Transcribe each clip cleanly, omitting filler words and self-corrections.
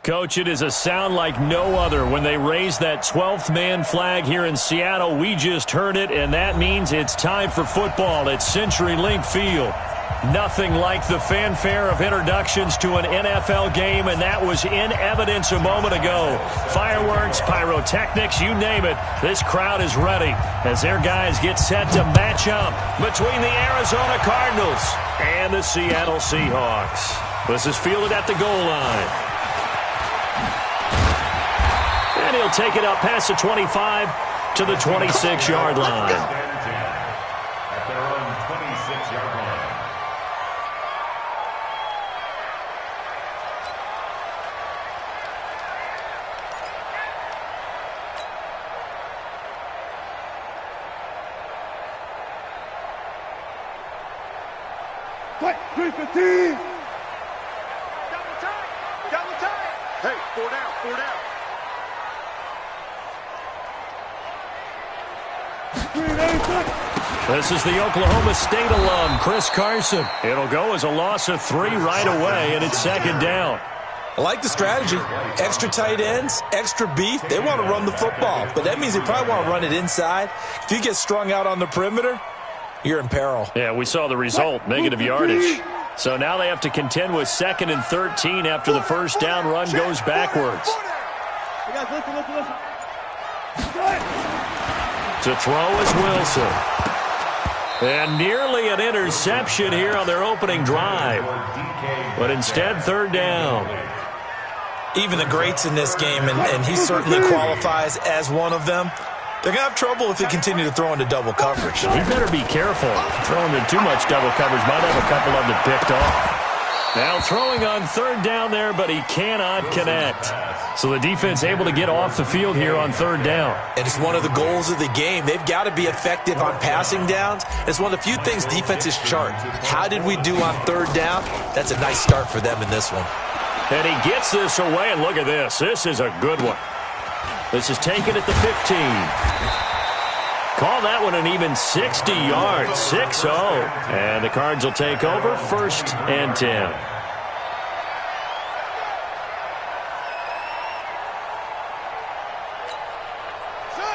Coach, it is a sound like no other when they raise that 12th man flag here in Seattle. We just heard it, and that means it's time for football at CenturyLink Field. Nothing like the fanfare of introductions to an NFL game, and that was in evidence a moment ago. Fireworks, pyrotechnics, you name it. This crowd is ready as their guys get set to match up between the Arizona Cardinals and the Seattle Seahawks. This is fielded at the goal line. And he'll take it up past the 25 to the 26-yard line. At their own 26-yard line. Fight, 315. Double time. Hey, 4 down, 4 down. This is the Oklahoma State alum, Chris Carson. It'll go as a loss of 3 right away, and it's second down. I like the strategy. Extra tight ends, extra beef. They want to run the football, but that means they probably want to run it inside. If you get strung out on the perimeter, you're in peril. Yeah, we saw the result, negative yardage. So now they have to contend with 2nd and 13 after the first down run goes backwards. To throw is Wilson. And nearly an interception here on their opening drive. But instead, 3rd down. Even the greats in this game, and he certainly qualifies as one of them, they're going to have trouble if they continue to throw into double coverage. He better be careful. Throwing into too much double coverage might have a couple of them picked off. Now throwing on 3rd down there, but he cannot connect. So the defense able to get off the field here on 3rd down. And it's one of the goals of the game. They've got to be effective on passing downs. It's one of the few things defenses chart. How did we do on 3rd down? That's a nice start for them in this one. And he gets this away, and look at this. This is a good one. This is taken at the 15. Call that one an even 60 yards, 6-0. And the Cards will take over 1st and 10.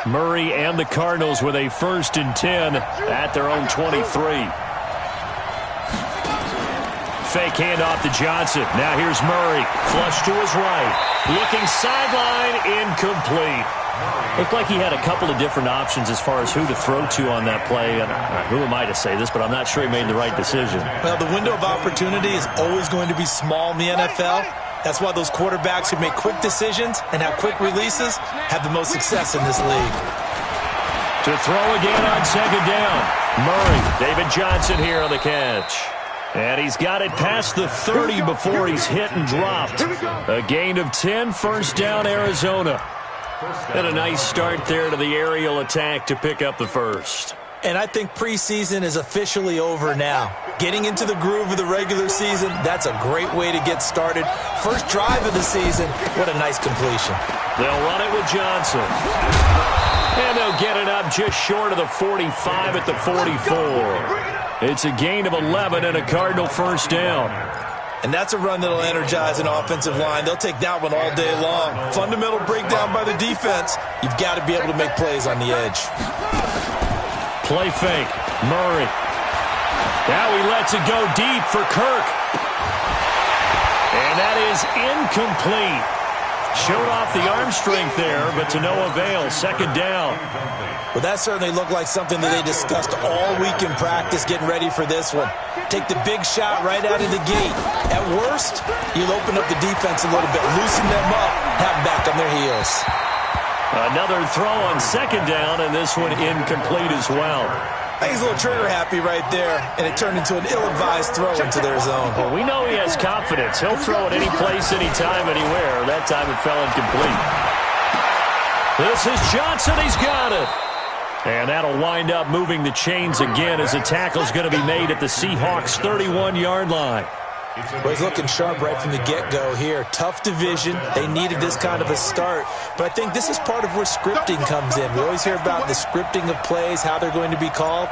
Murray and the Cardinals with a 1st and 10 at their own 23. Fake handoff to Johnson. Now here's Murray. Flush to his right. Looking sideline, incomplete. Looked like he had a couple of different options as far as who to throw to on that play. And who am I to say this, but I'm not sure he made the right decision. Well, the window of opportunity is always going to be small in the NFL. That's why those quarterbacks who make quick decisions and have quick releases have the most success in this league. To throw again on 2nd down. Murray, David Johnson here on the catch. And he's got it past the 30 before he's hit and dropped. A gain of 10, 1st down, Arizona. And a nice start there to the aerial attack to pick up the 1st. And I think preseason is officially over now. Getting into the groove of the regular season, that's a great way to get started. First drive of the season, what a nice completion. They'll run it with Johnson. And they'll get it up just short of the 45 at the 44. It's a gain of 11 and a Cardinal 1st down. And that's a run that'll energize an offensive line. They'll take that one all day long. Fundamental breakdown by the defense. You've got to be able to make plays on the edge. Play fake. Murray. Now he lets it go deep for Kirk. And that is incomplete. Showed off the arm strength there, but to no avail. 2nd down. Well, that certainly looked like something that they discussed all week in practice, getting ready for this one. Take the big shot right out of the gate. At worst, you'll open up the defense a little bit, loosen them up, have them back on their heels. Another throw on 2nd down, and this one incomplete as well. I think he's a little trigger happy right there, and it turned into an ill-advised throw into their zone. Well, we know he has confidence. He'll throw it any place, anytime, anywhere. That time it fell incomplete. This is Johnson. He's got it. And that'll wind up moving the chains again as the tackle's going to be made at the Seahawks' 31-yard line. Well, he's looking sharp right from the get-go here. Tough division. They needed this kind of a start. But I think this is part of where scripting comes in. We always hear about the scripting of plays, how they're going to be called.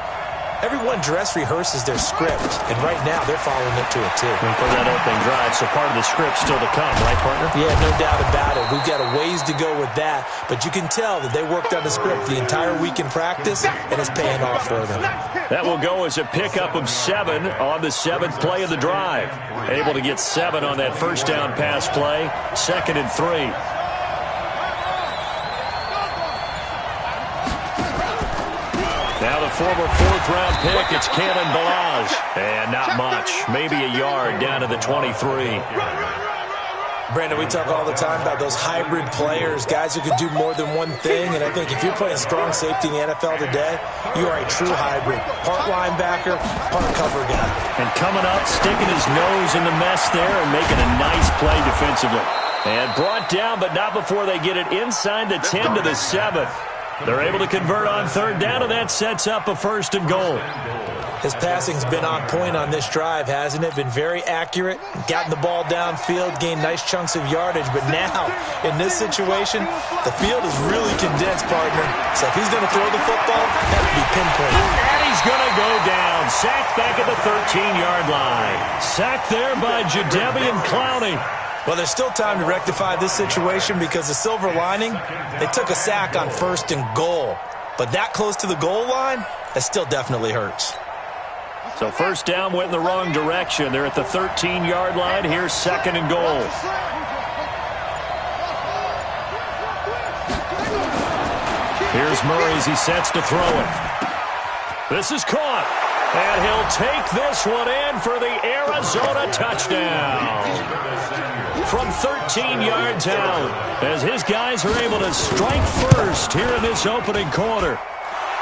Everyone dress rehearses their script, and right now they're following it to a T. And for that opening drive, so part of the script still to come, right, partner? Yeah, no doubt about it. We've got a ways to go with that, but you can tell that they worked on the script the entire week in practice, and it's paying off for them. That will go as a pickup of 7 on the 7th play of the drive. Able to get 7 on that first down pass play, 2nd and 3. Now the former 4th-round pick, it's Kalen Ballage. And not much, maybe a yard down to the 23. Brandon, we talk all the time about those hybrid players, guys who can do more than one thing, and I think if you're playing strong safety in the NFL today, you are a true hybrid. Part linebacker, part cover guy. And coming up, sticking his nose in the mess there and making a nice play defensively. And brought down, but not before they get it inside the 10 to the 7. They're able to convert on 3rd down, and that sets up a 1st and goal. His passing's been on point on this drive, hasn't it? Been very accurate, gotten the ball downfield, gained nice chunks of yardage. But now, in this situation, the field is really condensed, partner. So if he's going to throw the football, that would be pinpointed. And he's going to go down. Sacked back at the 13-yard line. Sacked there by Jadeveon Clowney. Well, there's still time to rectify this situation because the silver lining, they took a sack on 1st and goal. But that close to the goal line, that still definitely hurts. So 1st down went in the wrong direction. They're at the 13-yard line. Here's 2nd and goal. Here's Murray as he sets to throw it. This is caught. And he'll take this one in for the Arizona touchdown. From 13 yards out, as his guys are able to strike first here in this opening quarter.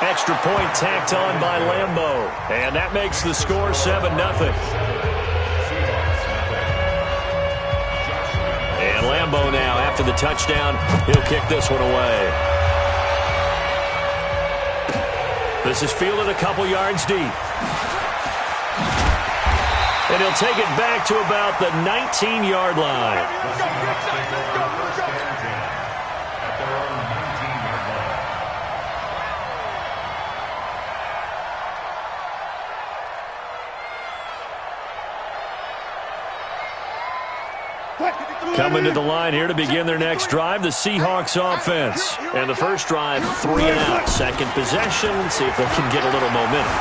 Extra point tacked on by Lambeau. And that makes the score 7-0. And Lambeau now, after the touchdown, he'll kick this one away. This is fielded a couple yards deep. And he'll take it back to about the 19-yard line. Coming to the line here to begin their next drive, the Seahawks offense. And the first drive, 3 and out. Second possession, see if they can get a little momentum.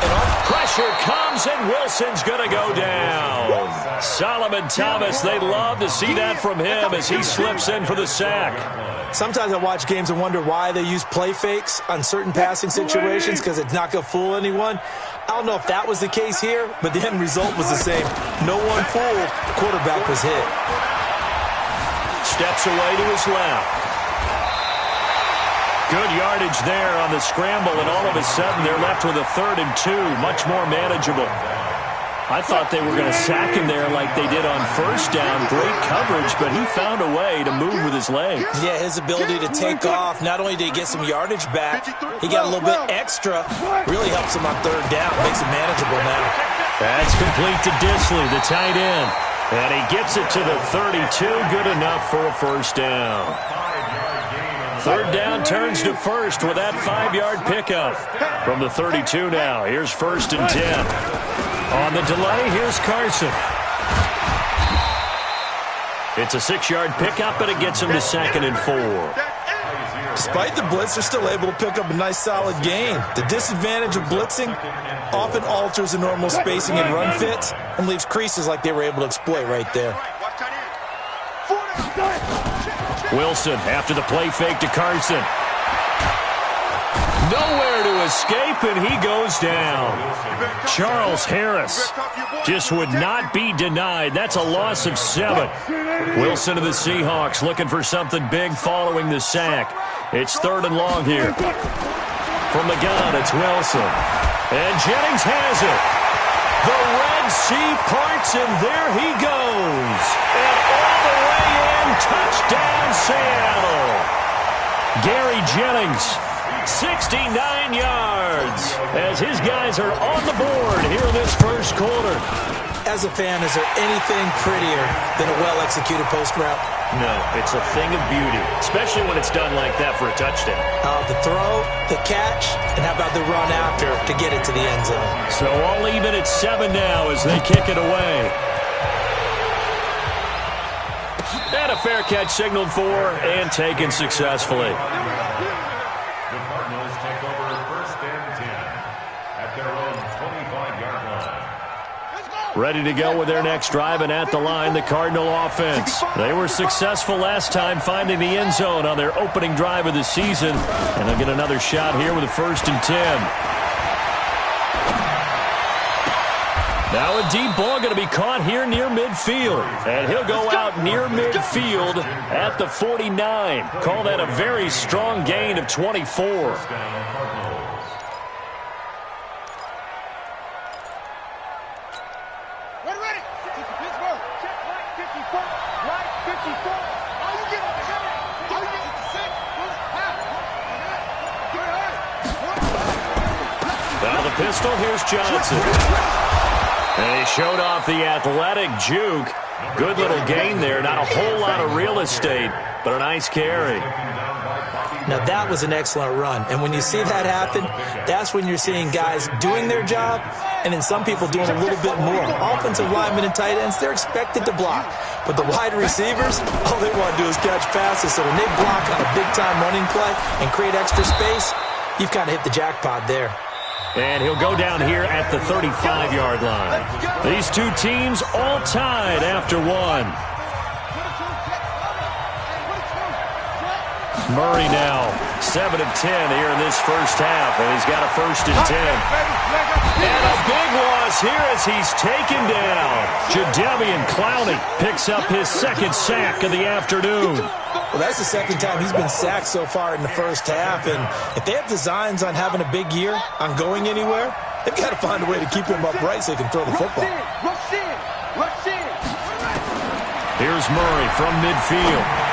And pressure comes, and Wilson's going to go down. Solomon Thomas, they love to see that from him as he slips in for the sack. Sometimes I watch games and wonder why they use play fakes on certain passing situations because it's not going to fool anyone. I don't know if that was the case here, but the end result was the same. No one fooled. The quarterback was hit. Steps away to his left. Good yardage there on the scramble, and all of a sudden they're left with a 3rd and 2. Much more manageable. I thought they were going to sack him there like they did on 1st down. Great coverage, but he found a way to move with his legs. Yeah, his ability to take off. Not only did he get some yardage back, he got a little bit extra. Really helps him on 3rd down. Makes it manageable now. That's complete to Disley, the tight end. And he gets it to the 32. Good enough for a 1st down. 3rd down turns to 1st with that 5-yard pickup. From the 32 now, here's 1st and 10. On the delay, here's Carson. It's a 6-yard pickup, but it gets him to 2nd and 4. Despite the blitz, they're still able to pick up a nice solid gain. The disadvantage of blitzing often alters the normal spacing and run fits and leaves creases like they were able to exploit right there. Wilson after the play fake to Carson. Nowhere to escape, and he goes down. Charles Harris just would not be denied. That's a loss of 7. Wilson of the Seahawks looking for something big following the sack. It's 3rd and long here. From the gun, it's Wilson. And Jennings has it. The Red Sea parts, and there he goes. And all the way in, touchdown Seattle. Gary Jennings, 69 yards, as his guys are on the board here in this first quarter. As a fan, is there anything prettier than a well-executed post route? No, it's a thing of beauty, especially when it's done like that for a touchdown. The throw, the catch, and how about the run after to get it to the end zone? So all even at 7 now as they kick it away. And a fair catch signaled for and taken successfully. The Cardinals take over 1st and 10 at their own 25-yard line. Ready to go with their next drive, and at the line, the Cardinal offense. They were successful last time finding the end zone on their opening drive of the season, and they'll get another shot here with a 1st and 10. Now a deep ball going to be caught here near midfield, and he'll go out near midfield at the 49. Call that a very strong gain of 24. Now the pistol, here's Johnson. And he showed off the athletic juke. Good little gain there. Not a whole lot of real estate, but a nice carry. Now, that was an excellent run. And when you see that happen, that's when you're seeing guys doing their job and then some people doing a little bit more. Offensive linemen and tight ends, they're expected to block. But the wide receivers, all they want to do is catch passes. So when they block on a big-time running play and create extra space, you've kind of hit the jackpot there. And he'll go down here at the 35-yard line. These two teams all tied after one. Murray now, 7 of 10 here in this first half, and he's got a 1st and 10. And a big loss here as he's taken down. Jadeveon Clowney picks up his 2nd sack of the afternoon. Well, that's the 2nd time he's been sacked so far in the first half, and if they have designs on having a big year, on going anywhere, they've got to find a way to keep him upright so he can throw the football. Here's Murray from midfield.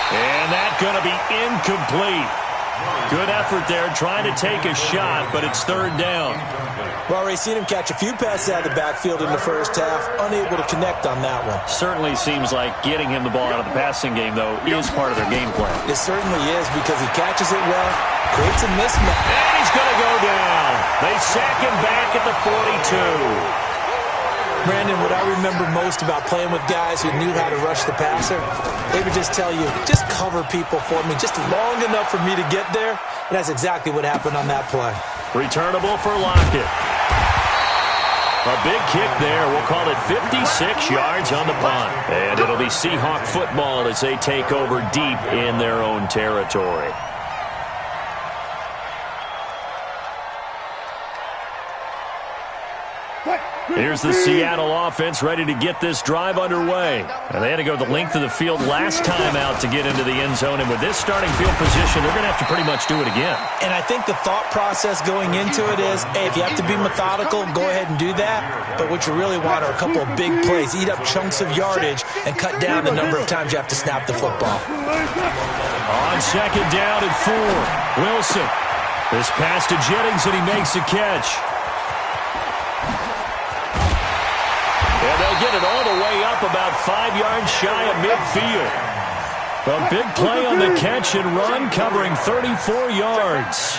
And that's going to be incomplete. Good effort there trying to take a shot, but it's 3rd down. Well, Ray, seen him catch a few passes out of the backfield in the first half, unable to connect on that one. Certainly seems like getting him the ball out of the passing game, though, is part of their game plan. It certainly is because he catches it well, creates a mismatch. And he's going to go down. They sack him back at the 42. Brandon, what I remember most about playing with guys who knew how to rush the passer, they would just tell you, just cover people for me, just long enough for me to get there. And that's exactly what happened on that play. Returnable for Lockett. A big kick there. We'll call it 56 yards on the punt. And it'll be Seahawk football as they take over deep in their own territory. Here's the Seattle offense ready to get this drive underway. And they had to go the length of the field last time out to get into the end zone. And with this starting field position, they're going to have to pretty much do it again. And I think the thought process going into it is, hey, if you have to be methodical, go ahead and do that. But what you really want are a couple of big plays. Eat up chunks of yardage and cut down the number of times you have to snap the football. On 2nd down and 4, Wilson. This pass to Jennings, and he makes a catch. And they'll get it all the way up about 5 yards shy of midfield. A big play on the catch and run, covering 34 yards.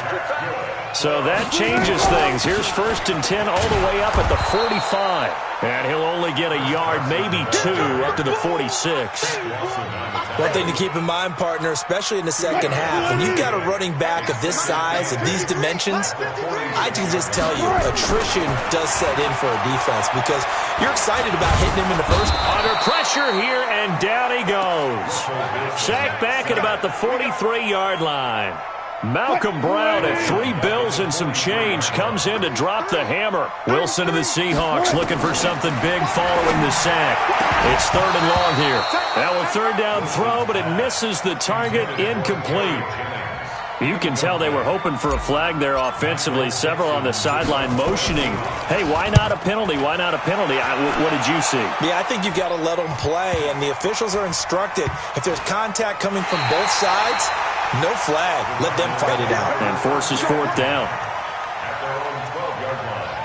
So that changes things. Here's 1st and 10 all the way up at the 45. And he'll only get a yard, maybe 2, up to the 46. One thing to keep in mind, partner, especially in the second half, when you've got a running back of this size and these dimensions, I can just tell you, attrition does set in for a defense because you're excited about hitting him in the first. Under pressure here, and down he goes. Sacked back at about the 43-yard line. Malcolm Brown at 3 bills and some change comes in to drop the hammer. Wilson and the Seahawks looking for something big following the sack. It's 3rd and long here. Now a 3rd down throw, but it misses the target, incomplete. You can tell they were hoping for a flag there offensively. Several on the sideline motioning, hey, why not a penalty? Why not a penalty? What did you see? Yeah, I think you've got to let them play, and the officials are instructed. If there's contact coming from both sides, no flag. Let them fight it out. And forces 4th down. At their own 12-yard line.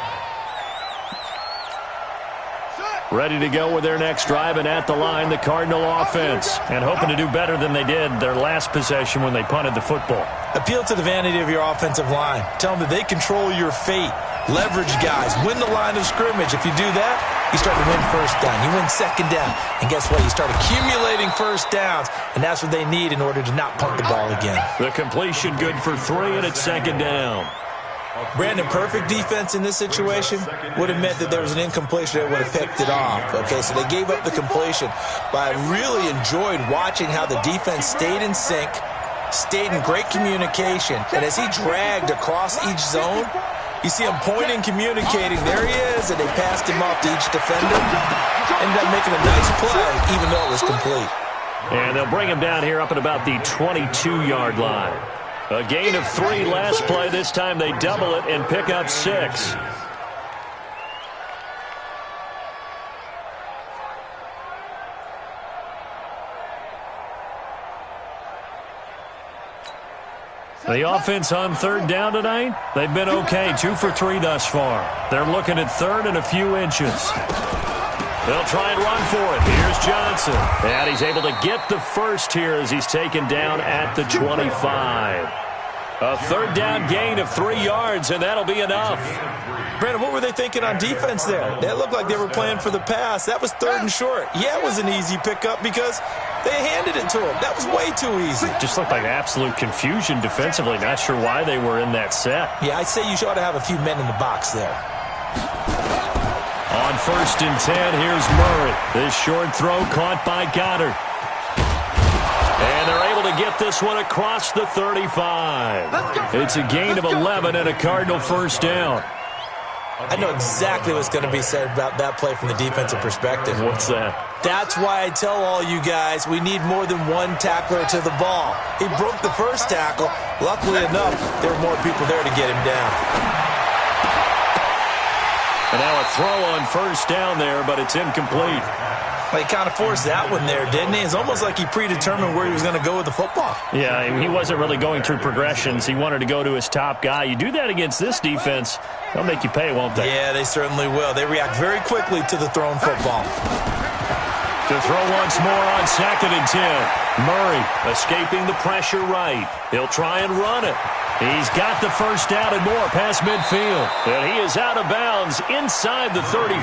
Ready to go with their next drive, and at the line, the Cardinal offense. And hoping to do better than they did their last possession when they punted the football. Appeal to the vanity of your offensive line. Tell them that they control your fate. Leverage guys. Win the line of scrimmage. If you do that, you start to win first down. You win second down. And guess what? You start accumulating first downs, and that's what they need in order to not punt the ball again. The completion good for 3, and it's second down. Brandon, perfect defense in this situation would have meant that there was an incompletion that would have picked it off. Okay, so they gave up the completion. But I really enjoyed watching how the defense stayed in sync, stayed in great communication, and as he dragged across each zone, you see him pointing, communicating. There he is, and they passed him off to each defender. Ended up making a nice play, even though it was complete. And they'll bring him down here up at about the 22-yard line. A gain of 3 last play. This time they double it and pick up 6. The offense on third down tonight, they've been okay. 2 for 3 thus far. They're looking at third and a few inches. They'll try and run for it. Here's Johnson. And he's able to get the first here as he's taken down at the 25. A third down gain of 3 yards, and that'll be enough. Brandon, what were they thinking on defense there? That looked like they were playing for the pass. That was third and short. Yeah, it was an easy pickup because they handed it to him. That was way too easy. Just looked like absolute confusion defensively. Not sure why they were in that set. Yeah, I'd say you ought to have a few men in the box there. On first and 10, here's Murray. This short throw caught by Goddard. And they're able to get this one across the 35. It's a gain of 11 and a Cardinal first down. I know exactly what's going to be said about that play from the defensive perspective. What's that? That's why I tell all you guys we need more than one tackler to the ball. He broke the first tackle. Luckily enough, there were more people there to get him down. And now a throw on first down there, but it's incomplete. Well, he kind of forced that one there, didn't he? It's almost like he predetermined where he was going to go with the football. Yeah, he wasn't really going through progressions. He wanted to go to his top guy. You do that against this defense, they'll make you pay, won't they? Yeah, they certainly will. They react very quickly to the thrown football. To throw once more on second and 10. Murray escaping the pressure right. He'll try and run it. He's got the first down and more past midfield. And he is out of bounds inside the 35.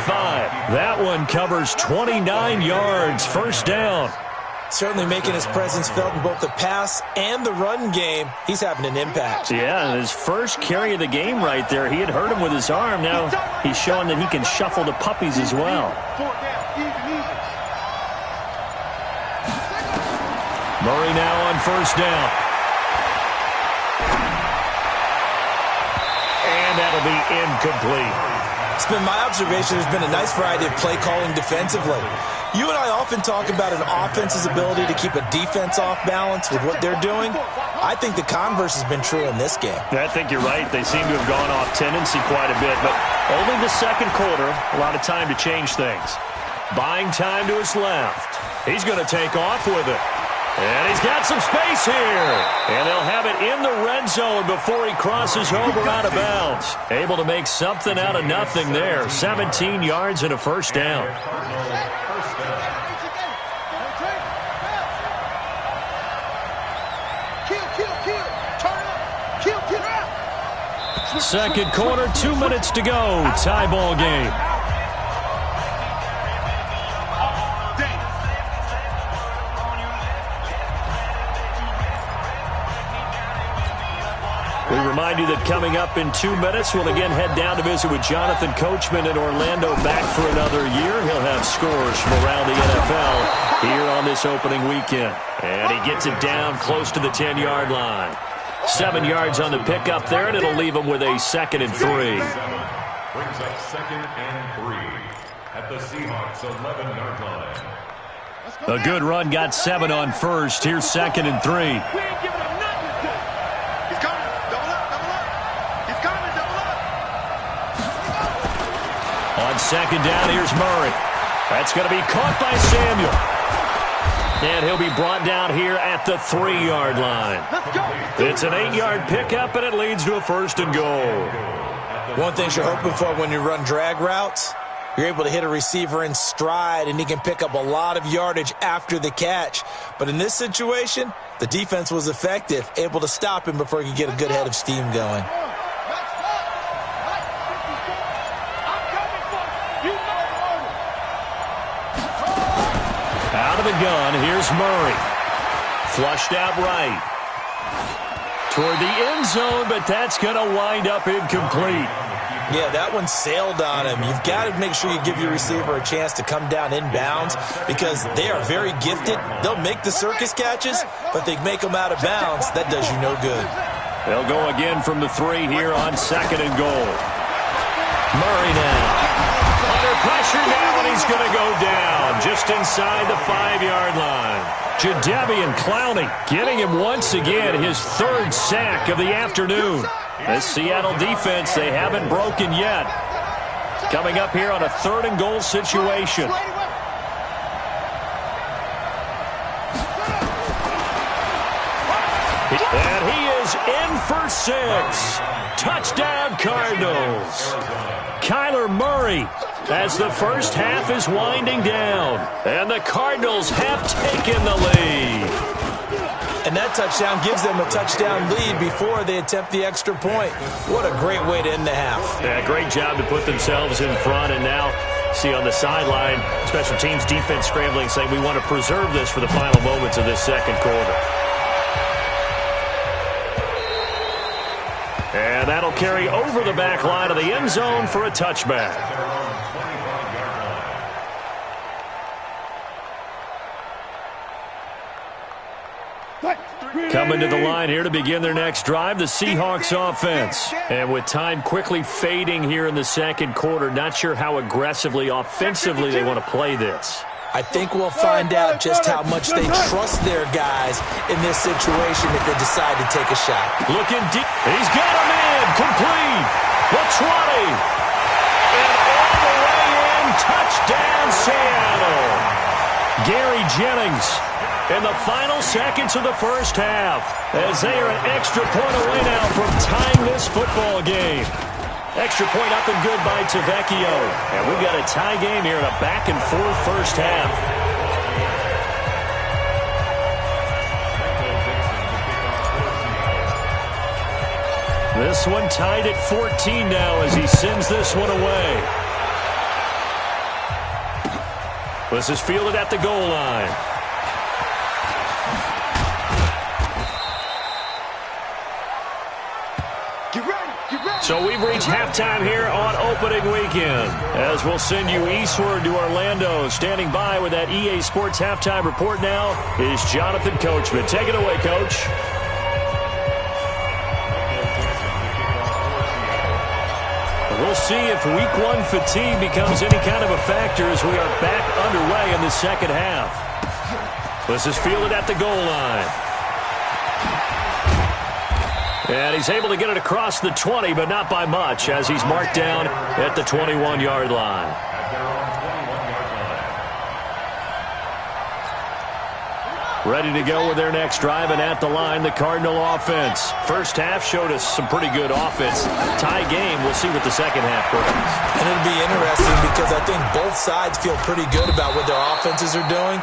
That one covers 29 yards. First down. Certainly making his presence felt in both the pass and the run game. He's having an impact. Yeah, his first carry of the game right there. He had hurt him with his arm. Now he's showing that he can shuffle the puppies as well. Murray now on first down. And that'll be incomplete. It's been my observation there's been a nice variety of play calling defensively. You and I often talk about an offense's ability to keep a defense off balance with what they're doing. I think the converse has been true in this game. I think you're right. They seem to have gone off tendency quite a bit, but only the second quarter, a lot of time to change things. Buying time to his left. He's going to take off with it. And he's got some space here. And they'll have it in the red zone before he crosses over out of bounds. Able to make something out of nothing there. 17 yards and a first down. Second quarter, 2 minutes to go. Tie ball game. We remind you that coming up in 2 minutes, we'll again head down to visit with Jonathan Coachman in Orlando, back for another year. He'll have scores from around the NFL here on this opening weekend. And he gets it down close to the 10-yard line. 7 yards on the pickup there, and it'll leave him with a 2nd and 3. Brings up 2nd and 3 at the Seahawks 11-yard line. A good run, got 7 on first. Here's 2nd and 3. On second down, here's Murray. That's going to be caught by Samuel. And he'll be brought down here at the 3-yard line. It's an 8-yard pickup, and it leads to a 1st and goal. One thing you're hoping for when you run drag routes, You're able to hit a receiver in stride, and he can pick up a lot of yardage after the catch. But in this situation, the defense was effective, able to stop him before he could get a good head of steam going. Out of the gun, here's Murray. Flushed out right. Toward the end zone, but that's going to wind up incomplete. Yeah, that one sailed on him. You've got to make sure you give your receiver a chance to come down inbounds because they are very gifted. They'll make the circus catches, but they make them out of bounds. That does you no good. They'll go again from the 3 here on 2nd and goal. Murray now. Under pressure now, and he's going to go down just inside the 5-yard line. Jadeveon Clowney getting him once again his 3rd sack of the afternoon. This Seattle defense, they haven't broken yet. Coming up here on a 3rd and goal situation. And he is in for 6. Touchdown, Cardinals. Kyler Murray as the first half is winding down. And the Cardinals have taken the lead. And that touchdown gives them a touchdown lead before they attempt the extra point. What a great way to end the half. Yeah, great job to put themselves in front. And now, see on the sideline, special teams defense scrambling, saying we want to preserve this for the final moments of this 2nd quarter. And that'll carry over the back line of the end zone for a touchback. Coming to the line here to begin their next drive, the Seahawks offense. And with time quickly fading here in the 2nd quarter, not sure how aggressively, offensively they want to play this. I think we'll find out just how much they trust their guys in this situation if they decide to take a shot. Looking deep. He's got a man. Complete. The 20. And all the way in. Touchdown, Seattle. Gary Jennings in the final seconds of the first half as they are an extra point away now from tying this football game. Extra point up and good by Tavecchio. And we've got a tie game here in a back-and-forth first half. This one tied at 14 now as he sends this one away. This is fielded at the goal line. So we've reached halftime here on opening weekend. As we'll send you eastward to Orlando. Standing by with that EA Sports halftime report now is Jonathan Coachman. Take it away, Coach. We'll see if week 1 fatigue becomes any kind of a factor as we are back underway in the 2nd half. This is fielded at the goal line. And he's able to get it across the 20, but not by much, as he's marked down at the 21-yard line. Ready to go with their next drive, and at the line, the Cardinal offense. First half showed us some pretty good offense. Tie game, we'll see what the 2nd half brings. And it'll be interesting because I think both sides feel pretty good about what their offenses are doing.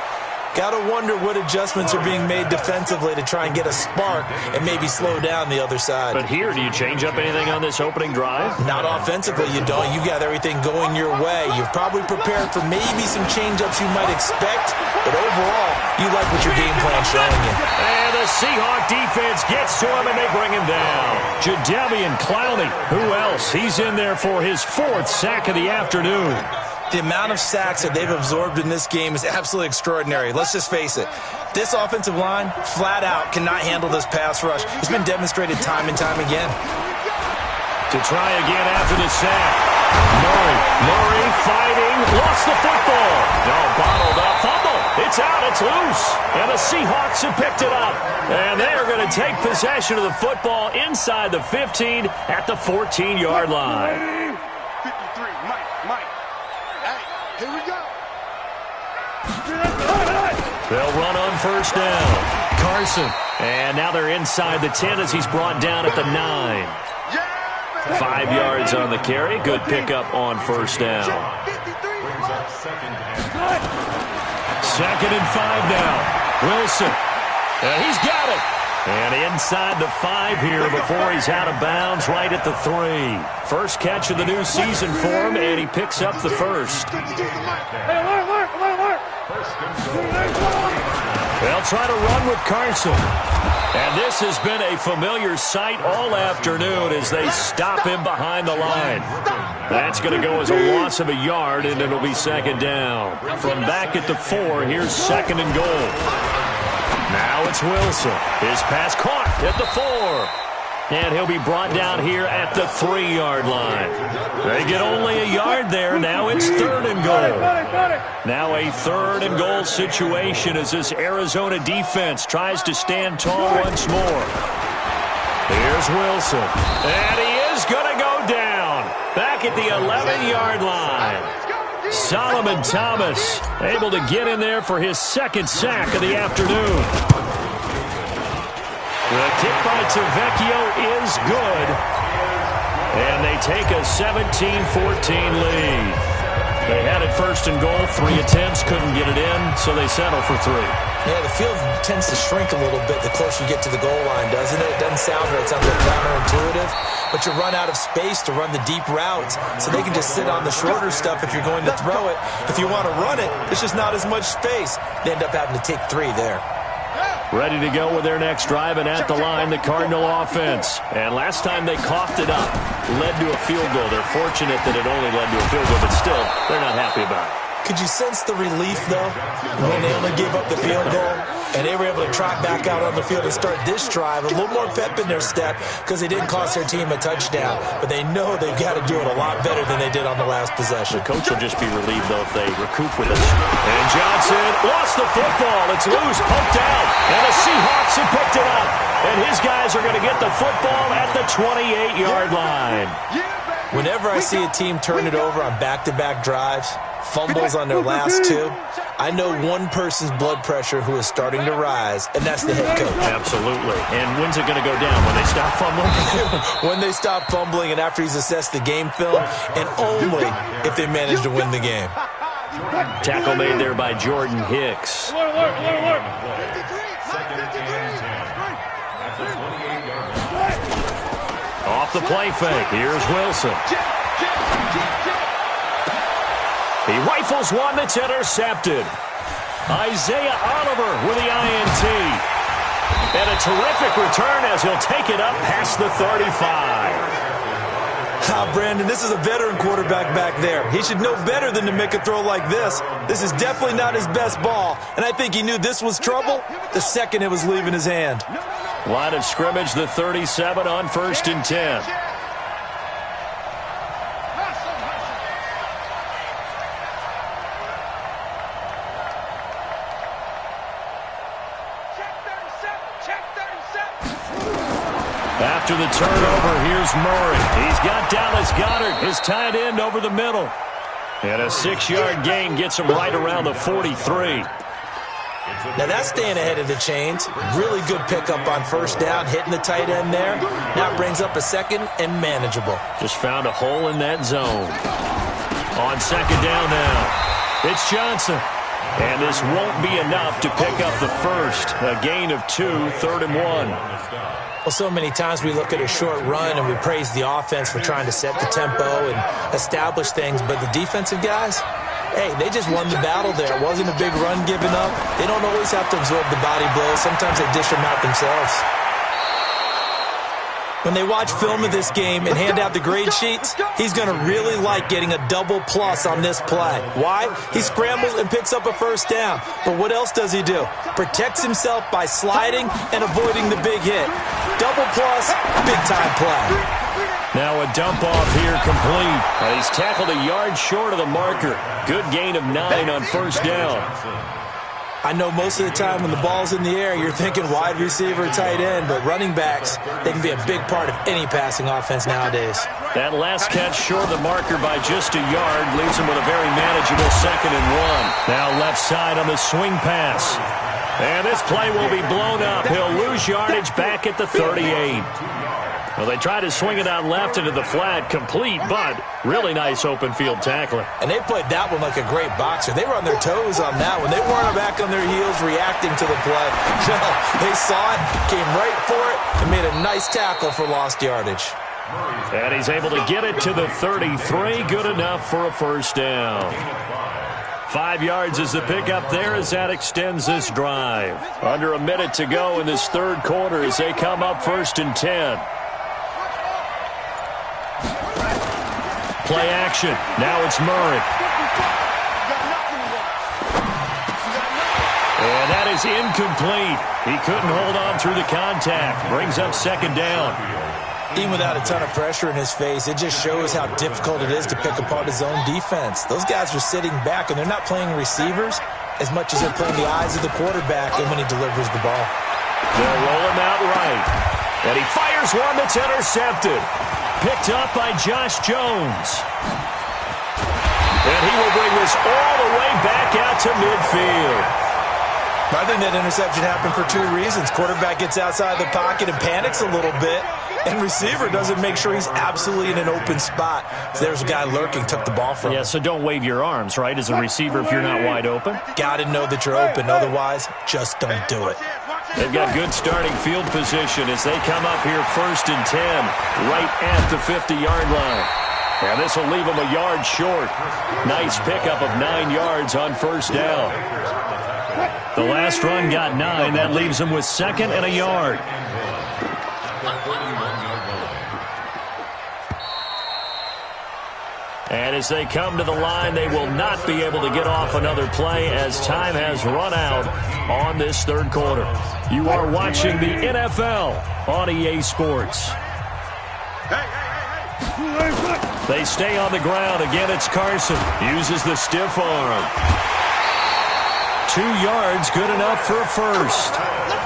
Got to wonder what adjustments are being made defensively to try and get a spark and maybe slow down the other side. But here, do you change up anything on this opening drive? Not offensively, you don't. You got everything going your way. You've probably prepared for maybe some change-ups you might expect, but overall, you like what your game plan's showing you. And the Seahawk defense gets to him, and they bring him down. Jadeveon Clowney, who else? He's in there for his 4th sack of the afternoon. The amount of sacks that they've absorbed in this game is absolutely extraordinary. Let's just face it. This offensive line, flat out, cannot handle this pass rush. It's been demonstrated time and time again. To try again after the sack. Murray fighting, lost the football. No, bottled up, fumble. It's out, it's loose. And the Seahawks have picked it up. And they are going to take possession of the football inside the 15 at the 14-yard line. 53, Mike. Here we go. They'll run on first down. Carson. And now they're inside the 10 as he's brought down at the 9. 5 yards on the carry. Good pickup on first down. Second and 5 now. Wilson. And he's got it. And inside the 5 here before he's out of bounds right at the 3. First catch of the new season for him, and he picks up the first. They'll try to run with Carson. And this has been a familiar sight all afternoon as they stop him behind the line. That's going to go as a loss of a yard, and it'll be second down. From back at the 4, here's second and goal. Now it's Wilson. His pass caught at the 4. And he'll be brought down here at the 3-yard line. They get only a yard there. Now it's third and goal. Now a third and goal situation as this Arizona defense tries to stand tall once more. Here's Wilson. And he is going to go down. Back at the 11-yard line. Solomon Thomas able to get in there for his second sack of the afternoon. The kick by Tavecchio is good. And they take a 17-14 lead. They had it first and goal, 3 attempts, couldn't get it in, so they settle for 3. Yeah, the field tends to shrink a little bit the closer you get to the goal line, doesn't it? It doesn't sound right. It sounds like counterintuitive. But you run out of space to run the deep routes, so they can just sit on the shorter stuff if you're going to throw it. If you want to run it, there's just not as much space. They end up having to take 3 there. Ready to go with their next drive, and at the line, the Cardinal offense. And last time they coughed it up, led to a field goal. They're fortunate that it only led to a field goal, but still, they're not happy about it. Could you sense the relief, though, when they only gave up the field goal and they were able to trot back out on the field and start this drive? A little more pep in their step because they didn't cost their team a touchdown. But they know they've got to do it a lot better than they did on the last possession. The coach will just be relieved, though, if they recoup with it. And Johnson lost the football. It's loose, poked out. And the Seahawks have picked it up. And his guys are going to get the football at the 28-yard line. Whenever I see a team turn it over on back-to-back drives, fumbles on their last 2, I know one person's blood pressure who is starting to rise, and that's the head coach. Absolutely. And when's it going to go down? When they stop fumbling? When they stop fumbling and after he's assessed the game film, and only if they manage to win the game. Tackle made there by Jordan Hicks. Off the play fake. Here's Wilson. He rifles one that's intercepted. Isaiah Oliver with the INT. And a terrific return as he'll take it up past the 35. Brandon, this is a veteran quarterback back there. He should know better than to make a throw like this. This is definitely not his best ball, and I think he knew this was trouble the second it was leaving his hand. Line of scrimmage, the 37 on 1st and 10. After the turnover, here's Murray. He's got Dallas Goedert, his tight end, over the middle. And a 6-yard gain gets him right around the 43. Now that's staying ahead of the chains. Really good pickup on first down, hitting the tight end there. Now brings up a second and manageable. Just found a hole in that zone. On second down now, it's Johnson. And this won't be enough to pick up the first. A gain of 2, 3rd and 1. Well, so many times we look at a short run and we praise the offense for trying to set the tempo and establish things, but the defensive guys, hey, they just won the battle there. It wasn't a big run given up. They don't always have to absorb the body blows. Sometimes they dish them out themselves. When they watch film of this game and hand out the grade sheets, he's going to really like getting a double plus on this play. Why? He scrambles and picks up a first down. But what else does he do? Protects himself by sliding and avoiding the big hit. Double plus, big-time play. Now a dump off here complete. He's tackled a yard short of the marker. Good gain of 9 on first down. I know most of the time when the ball's in the air, you're thinking wide receiver, tight end, but running backs, they can be a big part of any passing offense nowadays. That last catch short of the marker by just a yard leaves him with a very manageable 2nd and 1. Now left side on the swing pass. And this play will be blown up. He'll lose yardage back at the 38. Well, they try to swing it out left into the flat, complete, but really nice open field tackling. And they played that one like a great boxer. They were on their toes on that one. They weren't back on their heels reacting to the play. No, they saw it, came right for it, and made a nice tackle for lost yardage. And he's able to get it to the 33. Good enough for a first down. 5 yards is the pickup there as that extends this drive. Under a minute to go in this third quarter as they come up 1st and 10. Play action. Now it's Murray. And that is incomplete. He couldn't hold on through the contact. Brings up 2nd down. Even without a ton of pressure in his face, it just shows how difficult it is to pick apart his own defense. Those guys are sitting back, and they're not playing receivers as much as they're playing the eyes of the quarterback and when he delivers the ball. They'll roll him out right. And he fires one that's intercepted. Picked up by Josh Jones. And he will bring this all the way back out to midfield. I think that interception happened for 2 reasons. Quarterback gets outside the pocket and panics a little bit, and receiver doesn't make sure he's absolutely in an open spot. So there's a guy lurking, took the ball from him. Yeah, so don't wave your arms, right, as a receiver if you're not wide open? Got to know that you're open. Otherwise, just don't do it. They've got good starting field position as they come up here 1st and 10, right at the 50-yard line. And this will leave them a yard short. Nice pickup of 9 yards on 1st down. The last run got 9. That leaves them with 2nd and a yard. And as they come to the line, they will not be able to get off another play as time has run out on this third quarter. You are watching the NFL on EA Sports. They stay on the ground. Again, it's Carson. Uses the stiff arm. 2 yards, good enough for a first.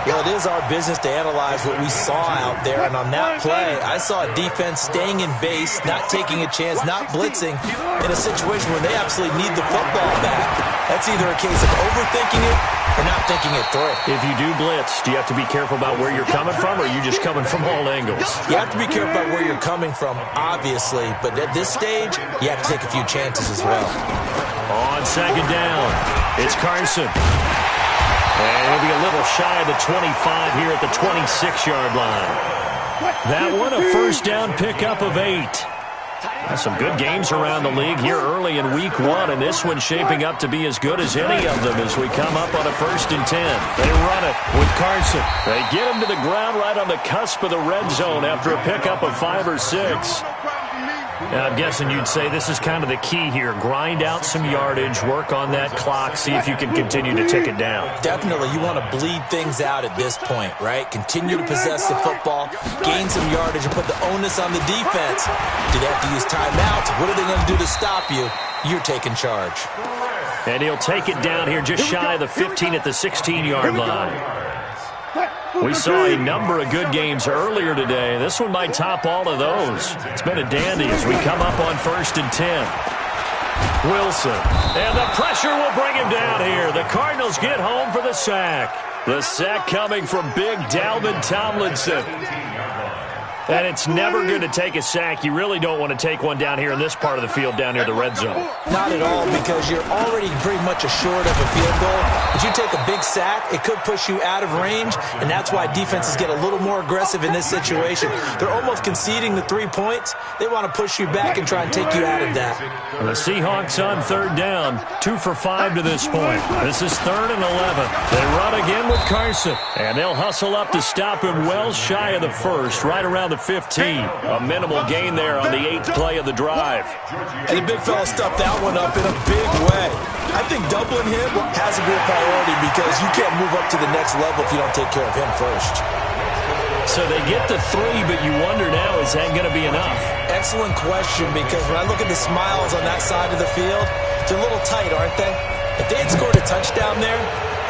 Well, it is our business to analyze what we saw out there, and on that play, I saw a defense staying in base, not taking a chance, not blitzing, in a situation where they absolutely need the football back. That's either a case of overthinking it or not thinking it through. If you do blitz, do you have to be careful about where you're coming from, or are you just coming from all angles? You have to be careful about where you're coming from, obviously, but at this stage, you have to take a few chances as well. On 2nd down, it's Carson. And he'll be a little shy of the 25 here at the 26-yard line. That one, a first down pickup of 8. Some good games around the league here early in week 1, and this one's shaping up to be as good as any of them as we come up on a 1st and 10. They run it with Carson. They get him to the ground right on the cusp of the red zone after a pickup of 5 or 6. Now, I'm guessing you'd say this is kind of the key here. Grind out some yardage, work on that clock, see if you can continue to tick it down. Definitely. You want to bleed things out at this point, right? Continue to possess the football, gain some yardage, and put the onus on the defense. Do they have to use timeouts? What are they going to do to stop you? You're taking charge. And he'll take it down here just shy of the 15 at the 16-yard line. We saw a number of good games earlier today. This one might top all of those. It's been a dandy as we come up on 1st and 10. Wilson. And the pressure will bring him down here. The Cardinals get home for the sack. The sack coming from big Dalvin Tomlinson. And it's never good to take a sack. You really don't want to take one down here in this part of the field down near the red zone. Not at all, because you're already pretty much assured of a field goal. If you take a big sack, it could push you out of range, and that's why defenses get a little more aggressive in this situation. They're almost conceding the 3 points. They want to push you back and try and take you out of that. The Seahawks on 3rd down, 2 for 5 to this point. This is 3rd and 11. They run again with Carson, and they'll hustle up to stop him well shy of the first, right around the 15. A minimal gain there on the 8th play of the drive. And the big fella stuffed that one up in a big way. I think doubling him has to be a priority because you can't move up to the next level if you don't take care of him first. So they get the 3, but you wonder now, is that going to be enough? Excellent question, because when I look at the smiles on that side of the field, they're a little tight, aren't they? If they had scored a touchdown there,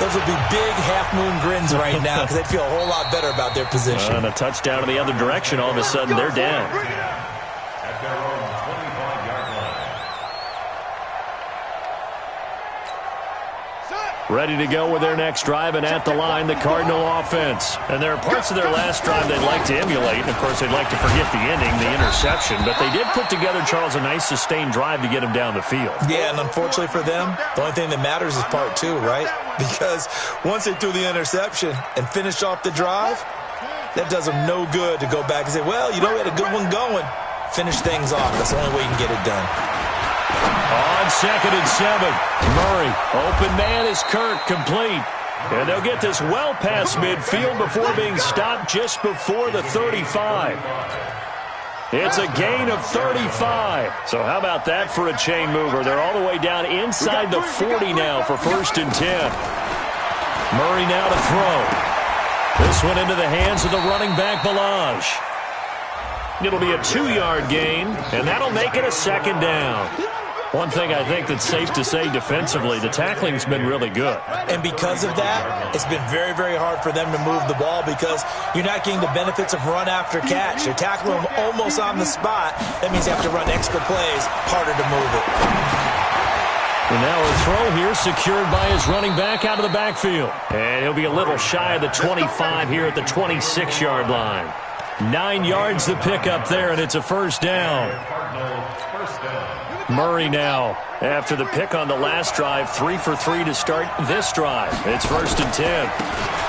those would be big half-moon grins right now because they'd feel a whole lot better about their position. And a touchdown in the other direction, all of a sudden they're down. At their own 25-yard line. Ready to go with their next drive, and at the line, the Cardinal offense. And there are parts of their last drive they'd like to emulate. And, of course, they'd like to forget the ending, the interception. But they did put together, Charles, a nice sustained drive to get him down the field. Yeah, and unfortunately for them, the only thing that matters is part two, right? Because once they threw the interception and finished off the drive, that does them no good to go back and say, well, you know, we had a good one going. Finish things off. That's the only way you can get it done. On 2nd and 7, Murray. Open man is Kirk, complete. And they'll get this well past midfield before being stopped just before the 35. It's a gain of 35. So how about that for a chain mover? They're all the way down inside the 40 now for 1st and 10. Murray now to throw. This one into the hands of the running back, Balaj. It'll be a 2-yard gain, and that'll make it a 2nd down. One thing I think that's safe to say defensively, the tackling's been really good. And because of that, it's been very, very hard for them to move the ball because you're not getting the benefits of run after catch. You're tackling them almost on the spot. That means you have to run extra plays, harder to move it. And now a throw here secured by his running back out of the backfield. And he'll be a little shy of the 25 here at the 26-yard line. 9 yards to pick up there, and it's a 1st down. Murray now, after the pick on the last drive, 3 for 3 to start this drive. It's 1st and 10.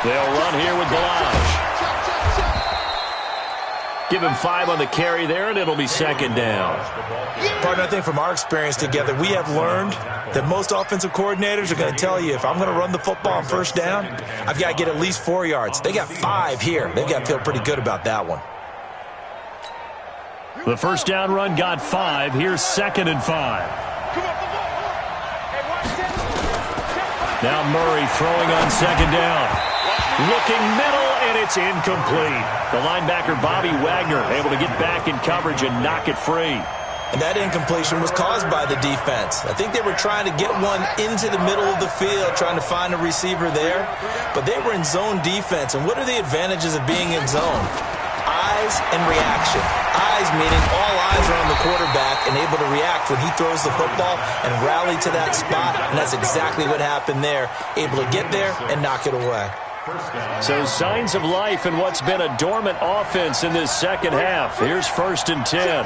They'll run here with Balaj. Give him 5 on the carry there, and it'll be 2nd down. Partner, I think from our experience together, we have learned that most offensive coordinators are going to tell you, if I'm going to run the football on 1st down, I've got to get at least 4 yards. They got 5 here. They've got to feel pretty good about that one. The 1st down run got 5. Here's 2nd and 5. Now Murray throwing on 2nd down. Looking middle, and it's incomplete. The linebacker, Bobby Wagner, able to get back in coverage and knock it free. And that incompletion was caused by the defense. I think they were trying to get one into the middle of the field, trying to find a receiver there. But they were in zone defense. And what are the advantages of being in zone? Eyes and reaction. Eyes meaning all eyes are on the quarterback and able to react when he throws the football and rally to that spot. And that's exactly what happened there. Able to get there and knock it away. So signs of life in what's been a dormant offense in this 2nd half. Here's 1st and 10.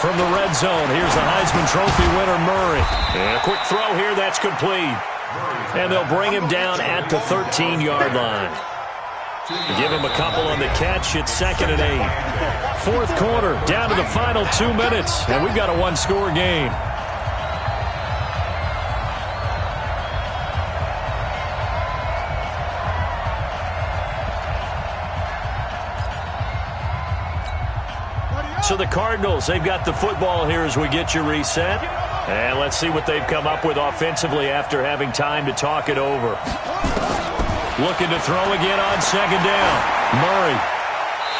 From the red zone, here's the Heisman Trophy winner, Murray. And a quick throw here, that's complete. And they'll bring him down at the 13-yard line. Give him a couple on the catch. It's 2nd and 8. 4th quarter, down to the final 2 minutes. And we've got a 1-score game. So the Cardinals, they've got the football here as we get you reset. And let's see what they've come up with offensively after having time to talk it over. Looking to throw again on 2nd down. Murray.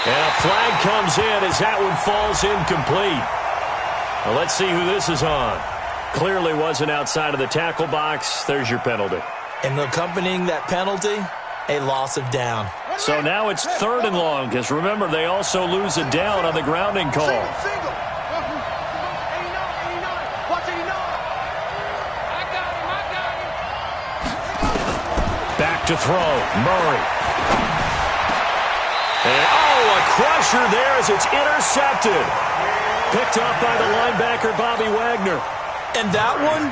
And a flag comes in as that one falls incomplete. Well, let's see who this is on. Clearly wasn't outside of the tackle box. There's your penalty. And accompanying that penalty, a loss of down. So now it's 3rd and long, because remember, they also lose a down on the grounding call. Back to throw, Murray. And, a crusher there as it's intercepted. Picked up by the linebacker, Bobby Wagner. And that one?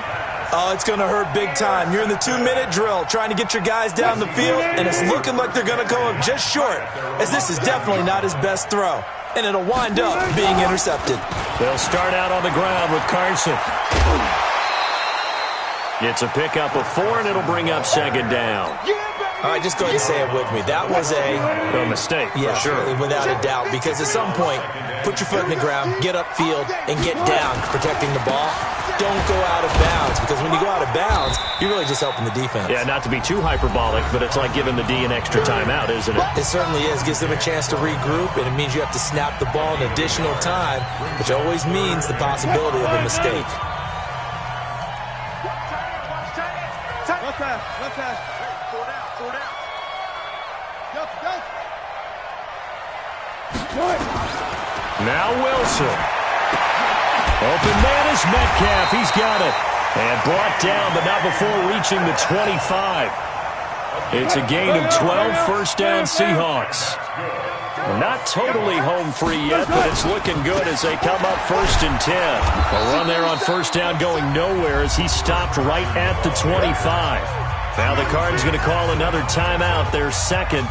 Oh, it's going to hurt big time. You're in the 2-minute drill trying to get your guys down the field, and it's looking like they're going to go up just short, as this is definitely not his best throw. And it'll wind up being intercepted. They'll start out on the ground with Carson. It's a pickup of 4, and it'll bring up 2nd down. All right, just go ahead and say it with me. That was a mistake, for sure. Without a doubt, because at some point, put your foot in the ground, get upfield, and get down protecting the ball. Don't go out of bounds, because when you go out of bounds, you're really just helping the defense. Yeah, not to be too hyperbolic, but it's like giving the D an extra timeout, isn't it? It certainly is. Gives them a chance to regroup, and it means you have to snap the ball an additional time, which always means the possibility of a mistake. Left pass. 4 down. Go. Now Wilson. Open man is Metcalf. He's got it. And brought down, but not before reaching the 25. It's a gain of 12, first down Seahawks. Not totally home free yet, but it's looking good as they come up 1st and 10. A run there on first down going nowhere as he stopped right at the 25. Now the Cardinals going to call another timeout, their second,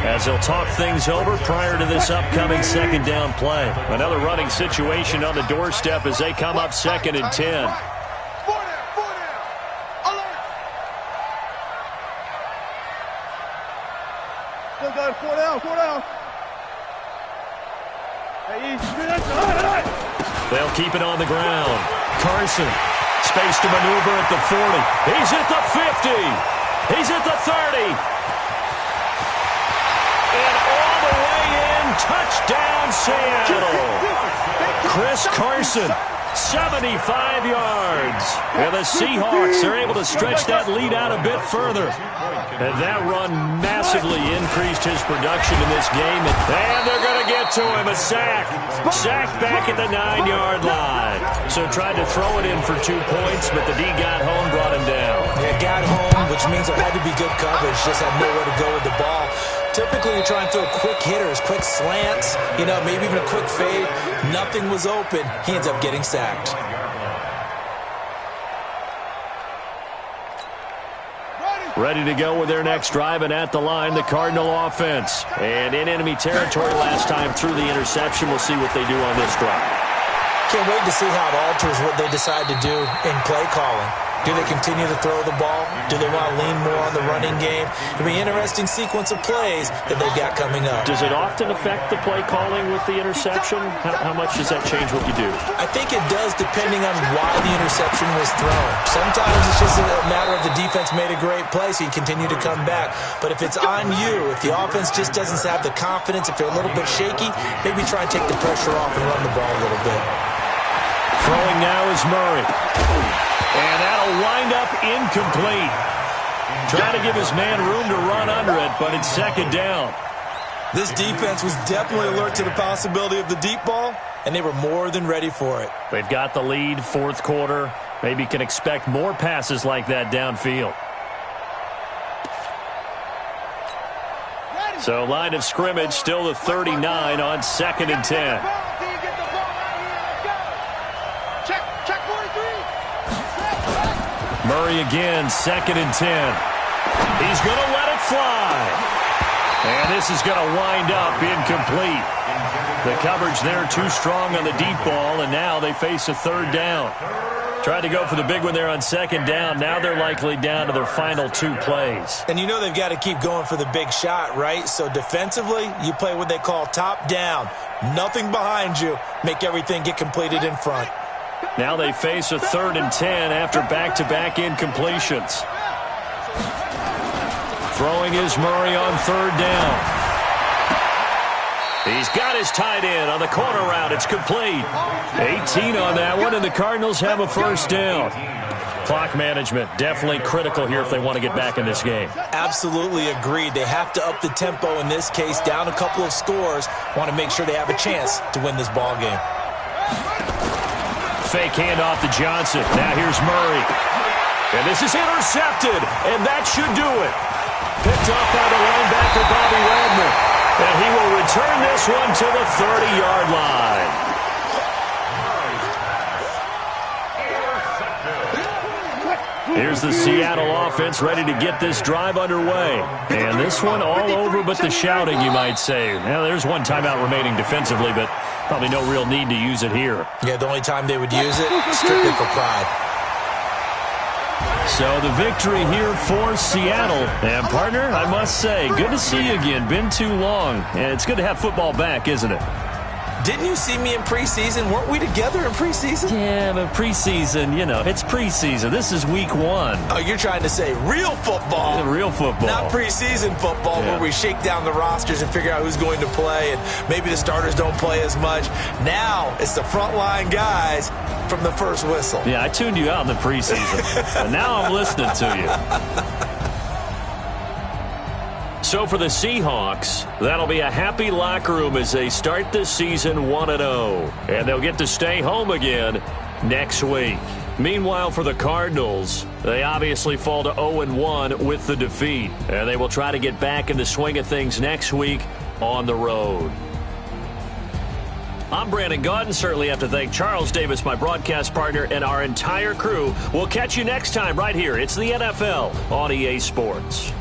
as they'll talk things over prior to this upcoming second down play. Another running situation on the doorstep as they come up 2nd and 10. Four down. They'll keep it on the ground. Carson, space to maneuver at the 40. He's at the 50. He's at the 30. And all the way in, touchdown Seattle. Chris Carson, 75 yards. And the Seahawks are able to stretch that lead out a bit further. And that run massively increased his production in this game. And they're going to get to him. A sack. Sacked back at the 9-yard line. So tried to throw it in for 2 points, but the D got home, brought him down. Yeah, got home, which means there had to be good coverage. Just had nowhere to go with the ball. Typically, you're trying to throw quick hitters, quick slants, maybe even a quick fade. Nothing was open. He ends up getting sacked. Ready to go with their next drive, and at the line, the Cardinal offense. And in enemy territory last time through the interception. We'll see what they do on this drive. Can't wait to see how it alters what they decide to do in play calling. Do they continue to throw the ball? Do they want to lean more on the running game? It'll be an interesting sequence of plays that they've got coming up. Does it often affect the play calling with the interception? How much does that change what you do? I think it does, depending on why the interception was thrown. Sometimes it's just a matter of the defense made a great play, so you continue to come back. But if it's on you, if the offense just doesn't have the confidence, if they're a little bit shaky, maybe try and take the pressure off and run the ball a little bit. Throwing now is Murray. And that'll wind up incomplete. Trying to give his man room to run under it, but it's 2nd down. This defense was definitely alert to the possibility of the deep ball, and they were more than ready for it. They've got the lead, 4th quarter. Maybe can expect more passes like that downfield. So line of scrimmage still the 39 on 2nd and 10. Murray again, 2nd and 10. He's going to let it fly. And this is going to wind up incomplete. The coverage there too strong on the deep ball, and now they face a 3rd down. Tried to go for the big one there on 2nd down. Now they're likely down to their final 2 plays. And they've got to keep going for the big shot, right? So defensively, you play what they call top down. Nothing behind you. Make everything get completed in front. Now they face a 3rd and 10 after back-to-back incompletions. Throwing is Murray on 3rd down. He's got his tight end on the corner route. It's complete. 18 on that one, and the Cardinals have a 1st down. Clock management definitely critical here if they want to get back in this game. Absolutely agreed. They have to up the tempo in this case, down a couple of scores. Want to make sure they have a chance to win this ball game. Fake handoff to Johnson. Now here's Murray. And this is intercepted, and that should do it. Picked up by the linebacker, Bobby Wagner. And he will return this one to the 30-yard line. Here's the Seattle offense ready to get this drive underway. And this one all over but the shouting, you might say. Now, there's one timeout remaining defensively, but probably no real need to use it here. Yeah, the only time they would use it, strictly for pride. So the victory here for Seattle. And, partner, I must say, good to see you again. Been too long. And it's good to have football back, isn't it? Didn't you see me in preseason? Weren't we together in preseason? Yeah, but preseason, it's preseason. This is week 1. Oh, you're trying to say real football. Yeah, real football. Not preseason football where we shake down the rosters and figure out who's going to play, and maybe the starters don't play as much. Now it's the frontline guys from the first whistle. Yeah, I tuned you out in the preseason. But now I'm listening to you. So for the Seahawks, that'll be a happy locker room as they start this season 1-0. And they'll get to stay home again next week. Meanwhile, for the Cardinals, they obviously fall to 0-1 with the defeat. And they will try to get back in the swing of things next week on the road. I'm Brandon Gaudin. Certainly have to thank Charles Davis, my broadcast partner, and our entire crew. We'll catch you next time right here. It's the NFL on EA Sports.